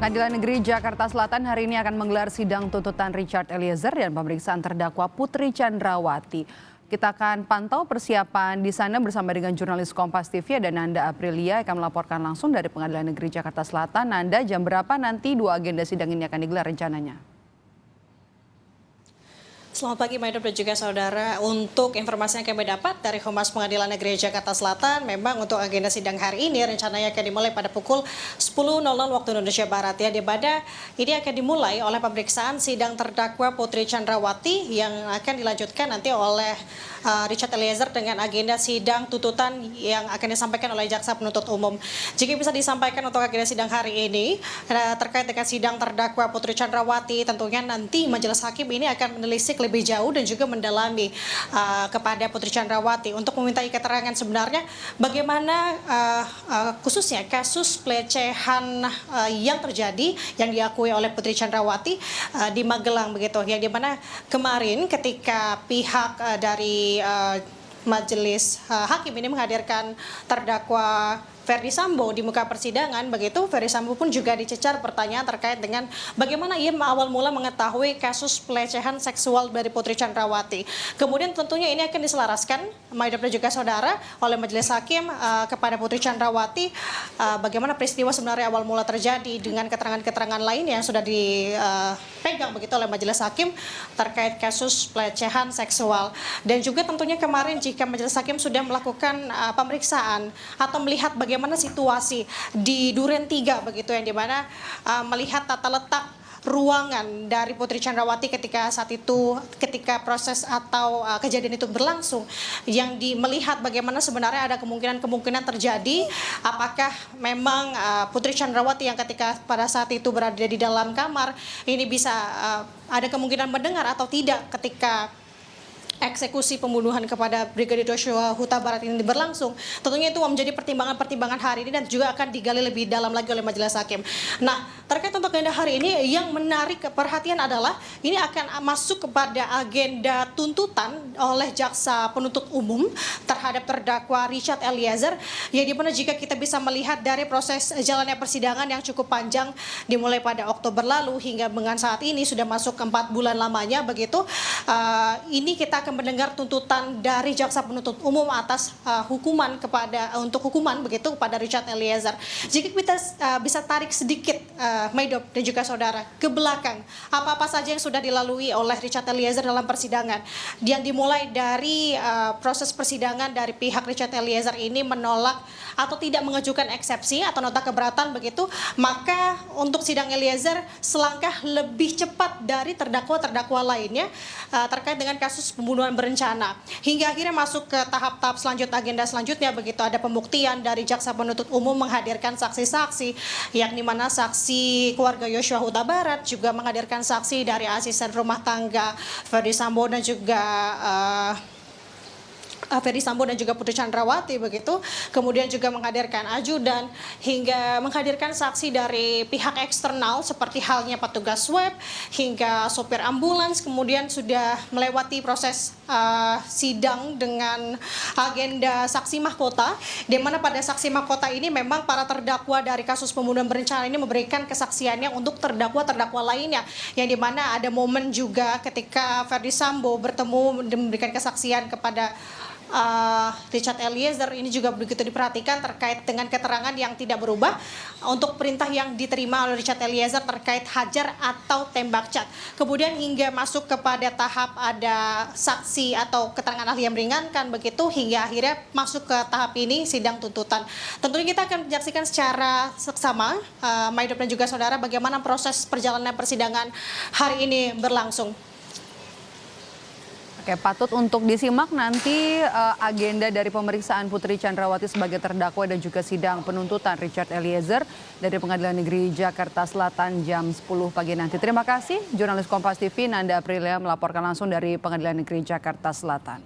Pengadilan Negeri Jakarta Selatan hari ini akan menggelar sidang tuntutan Richard Eliezer dan pemeriksaan terdakwa Putri Chandrawati. Kita akan pantau persiapan di sana bersama dengan jurnalis Kompas TV dan Nanda Aprilia akan melaporkan langsung dari Pengadilan Negeri Jakarta Selatan. Nanda, jam berapa nanti dua agenda sidang ini akan digelar rencananya? Selamat pagi Maidop dan juga saudara. Untuk informasi yang kami dapat dari Humas Pengadilan Negeri Jakarta Selatan, memang untuk agenda sidang hari ini rencananya akan dimulai pada pukul 10.00 waktu Indonesia Barat ya. Di mana ini akan dimulai oleh pemeriksaan sidang terdakwa Putri Chandrawati yang akan dilanjutkan nanti oleh Richard Eliezer dengan agenda sidang tuntutan yang akan disampaikan oleh Jaksa Penuntut Umum. Jika bisa disampaikan untuk agenda sidang hari ini terkait dengan sidang terdakwa Putri Chandrawati, tentunya nanti majelis hakim ini akan menelisik lebih jauh dan juga mendalami kepada Putri Chandrawati untuk memintai keterangan sebenarnya bagaimana khususnya kasus pelecehan yang terjadi yang diakui oleh Putri Chandrawati di Magelang begitu, yang dimana kemarin ketika pihak dari majelis hakim ini menghadirkan terdakwa Ferdy Sambo di muka persidangan, begitu Ferdy Sambo pun juga dicecar pertanyaan terkait dengan bagaimana ia awal mula mengetahui kasus pelecehan seksual dari Putri Chandrawati. Kemudian tentunya ini akan diselaraskan, Maidop dan juga saudara, oleh majelis hakim kepada Putri Chandrawati bagaimana peristiwa sebenarnya awal mula terjadi dengan keterangan-keterangan lain yang sudah dipegang begitu oleh majelis hakim terkait kasus pelecehan seksual. Dan juga tentunya kemarin jika majelis hakim sudah melakukan pemeriksaan atau melihat bagaimana situasi di Duren 3 begitu, yang dimana melihat tata letak ruangan dari Putri Chandrawati ketika saat itu, ketika proses atau kejadian itu berlangsung, yang melihat bagaimana sebenarnya ada kemungkinan terjadi, apakah memang Putri Chandrawati yang ketika pada saat itu berada di dalam kamar ini bisa ada kemungkinan mendengar atau tidak ketika eksekusi pembunuhan kepada Brigadir Joshua Huta Barat ini berlangsung. Tentunya itu menjadi pertimbangan-pertimbangan hari ini dan juga akan digali lebih dalam lagi oleh majelis hakim. Nah, terkait untuk agenda hari ini yang menarik perhatian adalah ini akan masuk kepada agenda tuntutan oleh Jaksa Penuntut Umum terhadap terdakwa Richard Eliezer, yang dimana jika kita bisa melihat dari proses jalannya persidangan yang cukup panjang dimulai pada Oktober lalu hingga dengan saat ini sudah masuk ke 4 bulan lamanya begitu, ini kita akan mendengar tuntutan dari Jaksa Penuntut Umum atas hukuman begitu kepada Richard Eliezer. Jika kita bisa tarik sedikit Maidop dan juga saudara ke belakang, apa-apa saja yang sudah dilalui oleh Richard Eliezer dalam persidangan, yang dimulai dari proses persidangan dari pihak Richard Eliezer ini menolak atau tidak mengajukan eksepsi atau nota keberatan begitu, maka untuk sidang Eliezer selangkah lebih cepat dari terdakwa-terdakwa lainnya terkait dengan kasus pembunuhan berencana, hingga akhirnya masuk ke tahap-tahap agenda selanjutnya begitu. Ada pembuktian dari Jaksa Penuntut Umum menghadirkan saksi-saksi, yakni mana saksi keluarga Joshua Huta Barat, juga menghadirkan saksi dari asisten rumah tangga Ferdy Sambo dan juga Putri Chandrawati begitu, kemudian juga menghadirkan ajudan hingga menghadirkan saksi dari pihak eksternal seperti halnya petugas swab hingga sopir ambulans, kemudian sudah melewati proses sidang dengan agenda saksi mahkota, di mana pada saksi mahkota ini memang para terdakwa dari kasus pembunuhan berencana ini memberikan kesaksiannya untuk terdakwa-terdakwa lainnya, yang dimana ada momen juga ketika Ferdy Sambo bertemu dan memberikan kesaksian kepada Richard Eliezer. Ini juga begitu diperhatikan terkait dengan keterangan yang tidak berubah untuk perintah yang diterima oleh Richard Eliezer terkait hajar atau tembak cat. Kemudian hingga masuk kepada tahap ada saksi atau keterangan ahli yang meringankan begitu, hingga akhirnya masuk ke tahap ini sidang tuntutan. Tentunya kita akan menyaksikan secara seksama Maidop dan juga saudara bagaimana proses perjalanan persidangan hari ini berlangsung. Oke, patut untuk disimak nanti agenda dari pemeriksaan Putri Chandrawati sebagai terdakwa dan juga sidang penuntutan Richard Eliezer dari Pengadilan Negeri Jakarta Selatan jam 10 pagi nanti. Terima kasih, jurnalis Kompas TV Nanda Aprilia melaporkan langsung dari Pengadilan Negeri Jakarta Selatan.